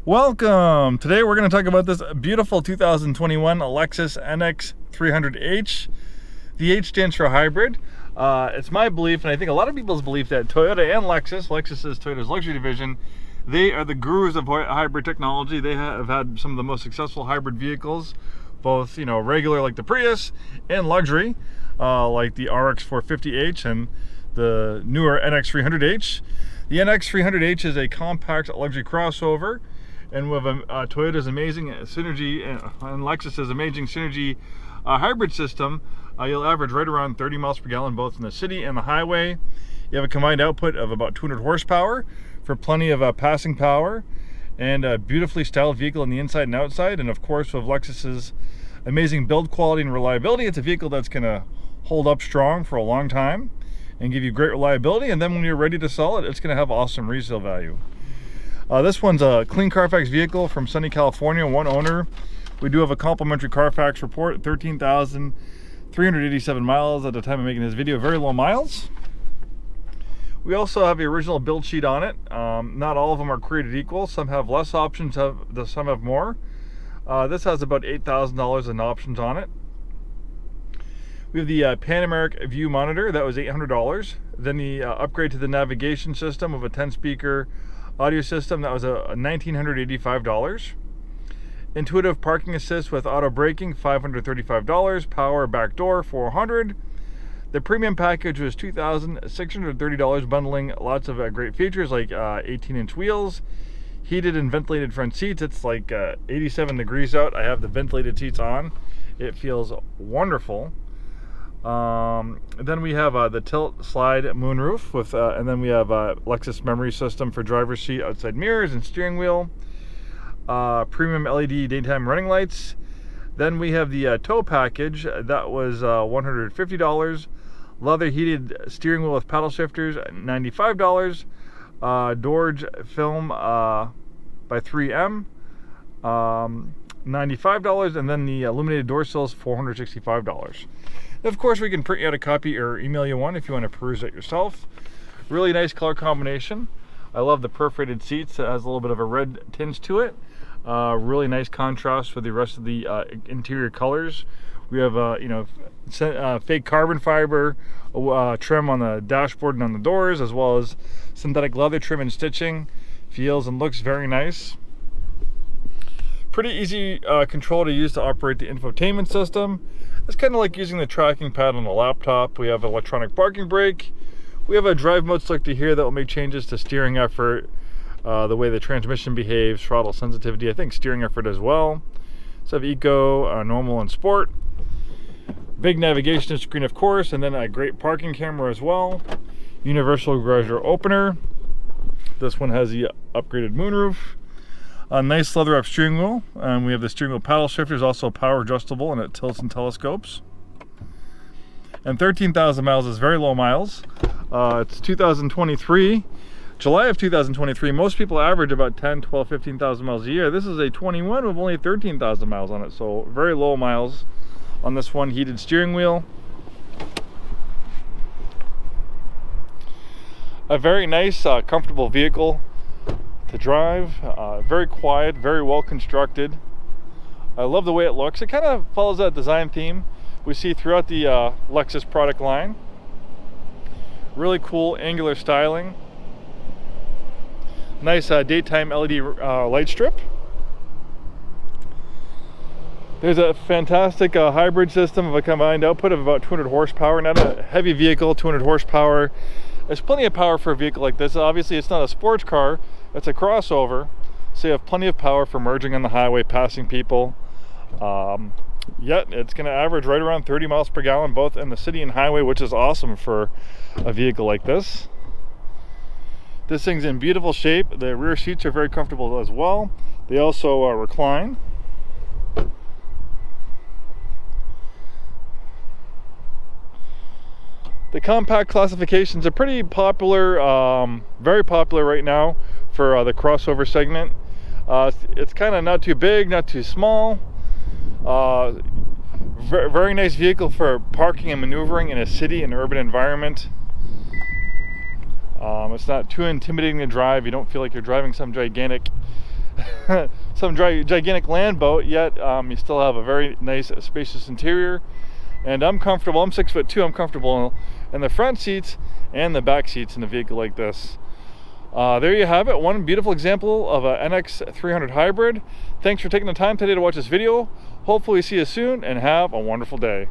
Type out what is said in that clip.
Welcome! Today we're going to talk about this beautiful 2021 Lexus NX300H. The H stands for hybrid. It's my belief, and I think a lot of people's belief, that Toyota and Lexus is Toyota's luxury division, they are the gurus of hybrid technology. They have had some of the most successful hybrid vehicles, both regular like the Prius and luxury like the RX450H and the newer NX300H. The NX300H is a compact luxury crossover, and with Toyota's amazing synergy and Lexus's amazing synergy hybrid system, you'll average right around 30 miles per gallon both in the city and the highway. You have a combined output of about 200 horsepower for plenty of passing power, and a beautifully styled vehicle on the inside and outside. And of course, with Lexus's amazing build quality and reliability, it's a vehicle that's going to hold up strong for a long time and give you great reliability. And then when you're ready to sell it, it's going to have awesome resale value. This one's a clean Carfax vehicle from sunny California, one owner. We do have a complimentary Carfax report, 13,387 miles at the time of making this video, very low miles. We also have the original build sheet on it. Not all of them are created equal. Some have less options, some have more. This has about $8,000 in options on it. We have the Panoramic View monitor, that was $800. Then the upgrade to the navigation system of a 10-speaker audio system, that was $1,985. Intuitive parking assist with auto braking, $535. Power back door, $400. The premium package was $2,630, bundling lots of great features like 18-inch wheels, heated and ventilated front seats. It's like 87 degrees out. I have the ventilated seats on. It feels wonderful. Then we have the tilt slide moonroof with, and then we have Lexus memory system for driver's seat, outside mirrors, and steering wheel. Premium LED daytime running lights. Then we have the tow package, that was $150. Leather heated steering wheel with paddle shifters, $95. Dorge film by 3M, $95. And then the illuminated door sills, $465. Of course, we can print you out a copy or email you one if you want to peruse it yourself. Really nice color combination. I love the perforated seats. It has a little bit of a red tinge to it. Really nice contrast with the rest of the interior colors. We have fake carbon fiber trim on the dashboard and on the doors, as well as synthetic leather trim and stitching. Feels and looks very nice. Pretty easy control to use to operate the infotainment system. It's kind of like using the tracking pad on a laptop. We have electronic parking brake. We have a drive mode selector here that will make changes to steering effort, the way the transmission behaves, throttle sensitivity, I think steering effort as well. So we have eco, normal, and sport. Big navigation screen, of course, and then a great parking camera as well. Universal garage door opener. This one has the upgraded moonroof. A nice leather up steering wheel, and we have the steering wheel paddle shifters, also power adjustable, and it tilts and telescopes. And 13,000 miles is very low miles. It's 2023, July of 2023. Most people average about 10, 12, 15,000 miles a year. This is a 21 with only 13,000 miles on it, so very low miles on this one. Heated steering wheel. A very nice, comfortable vehicle to drive. Very quiet, very well constructed. I love the way it looks. It kind of follows that design theme we see throughout the Lexus product line. Really cool angular styling. Nice daytime LED light strip. There's a fantastic hybrid system of a combined output of about 200 horsepower. Not a heavy vehicle, 200 horsepower. There's plenty of power for a vehicle like this. Obviously, it's not a sports car. It's a crossover, so you have plenty of power for merging on the highway, passing people. Yet it's going to average right around 30 miles per gallon, both in the city and highway, which is awesome for a vehicle like this. This thing's in beautiful shape. The rear seats are very comfortable as well. They also recline. The compact classifications are pretty popular, very popular right now for the crossover segment. It's kind of not too big, not too small. Very nice vehicle for parking and maneuvering in a city and urban environment. It's not too intimidating to drive. You don't feel like you're driving some gigantic some gigantic land boat, yet you still have a very nice spacious interior. And I'm comfortable. I'm 6'2". I'm comfortable in the front seats and the back seats in a vehicle like this. There you have it, one beautiful example of a NX300 hybrid. Thanks for taking the time today to watch this video. Hopefully see you soon, and have a wonderful day.